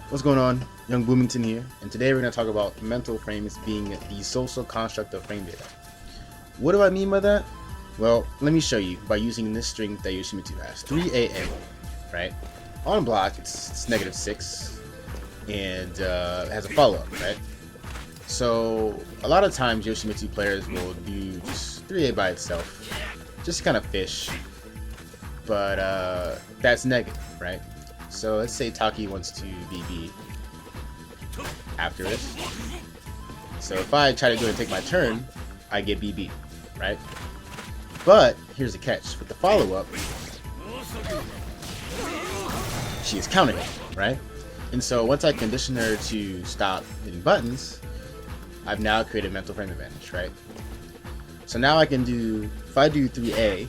What's going on? Young Bloomington here, and today we're going to talk about mental frames being the social construct of frame data. What do I mean by that? Well, let me show you by using this string that Yoshimitsu has, 3AN, right? On block, it's -6, and it has a follow-up, right? So, a lot of times Yoshimitsu players will do just 3A by itself, just kind of fish, but that's negative, right? So let's say Taki wants to BB after this. So if I try to go and take my turn, I get BB, right? But here's the catch. With the follow-up, she is counting it, right? And so once I condition her to stop hitting buttons, I've now created mental frame advantage, right? So now I can do, if I do 3A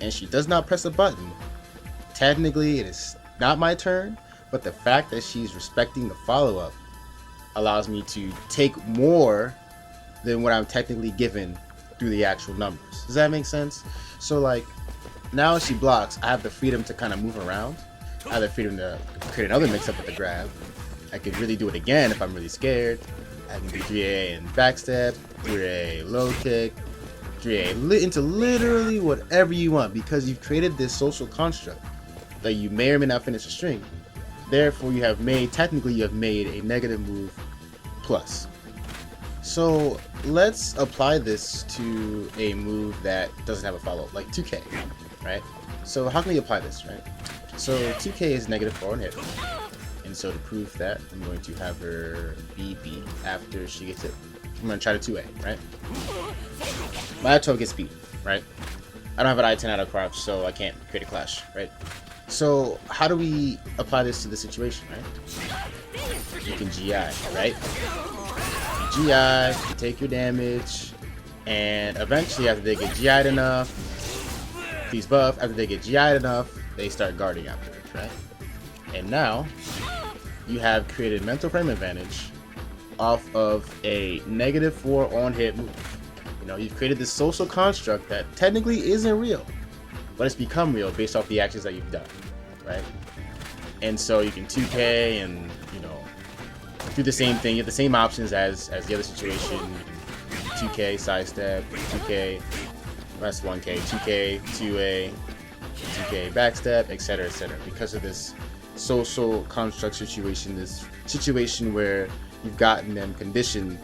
and she does not press a button, technically it is not my turn, but the fact that she's respecting the follow-up allows me to take more than what I'm technically given through the actual numbers. Does that make sense? So like, now she blocks, I have the freedom to kind of move around. I have the freedom to create another mix-up with the grab. I could really do it again if I'm really scared. I can do 3A and backstab, 3A low kick, 3A into literally whatever you want, because you've created this social construct that you may or may not finish a string. Therefore, you have made a negative move plus. So let's apply this to a move that doesn't have a follow-up, like 2K, right? So how can we apply this, right? So 2K is -4 on hit. And so to prove that, I'm going to have her BB after she gets hit. I'm going to try to 2A, right? My I-12 gets beat, right? I don't have an I-10 out of crouch, so I can't create a clash, right? So how do we apply this to the situation, right? You can GI, right? You GI, you take your damage, and eventually after they get GI'd enough, these buff, after they get GI'd enough, they start guarding afterwards, right? And now, you have created mental frame advantage off of a -4 on hit move. You know, you've created this social construct that technically isn't real, but it's become real based off the actions that you've done, right? And so you can 2K and, you know, do the same thing. You have the same options as the other situation. You can 2K, sidestep, 2K, rest 1K, 2K, 2A, 2K, backstep, etc., etc. Because of this social construct situation, this situation where you've gotten them conditioned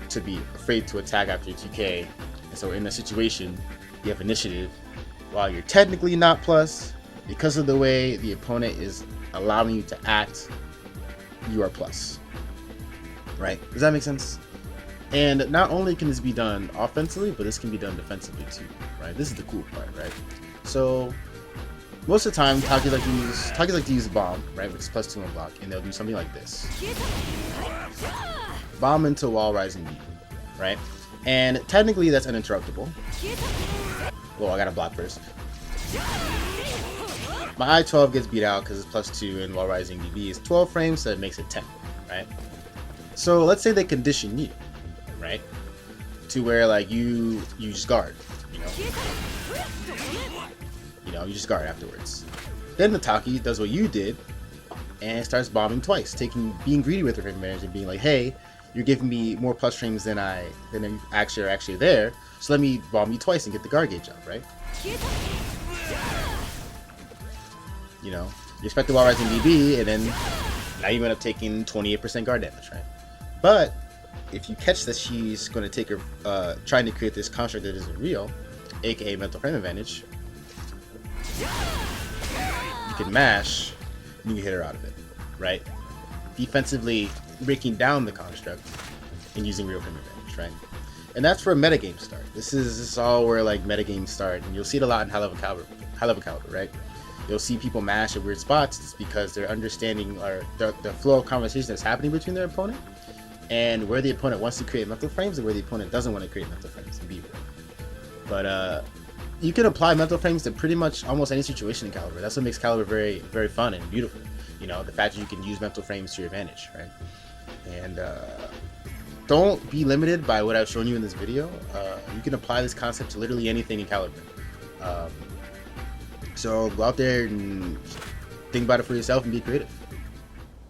to be afraid to attack after 2K. And so in a situation, you have initiative, while you're technically not plus, because of the way the opponent is allowing you to act, you are plus. Right? Does that make sense? And not only can this be done offensively, but this can be done defensively too. Right? This is the cool part, right? So most of the time, Taki like to use bomb, right, which is +2 on block, and they'll do something like this: bomb into wall rising beat, right? And technically, that's uninterruptible. Well, I gotta block first. My I-12 gets beat out because it's +2 and wall rising BB is 12 frames, so it makes it 10, right? So let's say they condition you, right, to where like you just guard, you know, you just guard afterwards. Then the Taki does what you did and starts bombing twice, being greedy with her frame advantage and being like, hey, you're giving me more plus frames than you actually are there, so let me bomb you twice and get the guard gauge up, right? You know, you expect the wall rising BB, and then now you end up taking 28% guard damage, right? But if you catch that she's going to take her, trying to create this construct that isn't real, aka mental frame advantage, you can mash and you can hit her out of it, right? Defensively breaking down the construct and using real frame advantage, right? And that's where metagame start. This is all where like metagames start, and you'll see it a lot in high level caliber, right? You'll see people mash at weird spots. It's because they're understanding or the flow of conversation that's happening between their opponent and where the opponent wants to create mental frames and where the opponent doesn't want to create mental frames and be real. But you can apply mental frames to pretty much almost any situation in Caliber. That's what makes Caliber very, very fun and beautiful. You know, the fact that you can use mental frames to your advantage, right? And don't be limited by what I've shown you in this video. You can apply this concept to literally anything in Caliber. So go out there and think about it for yourself and be creative.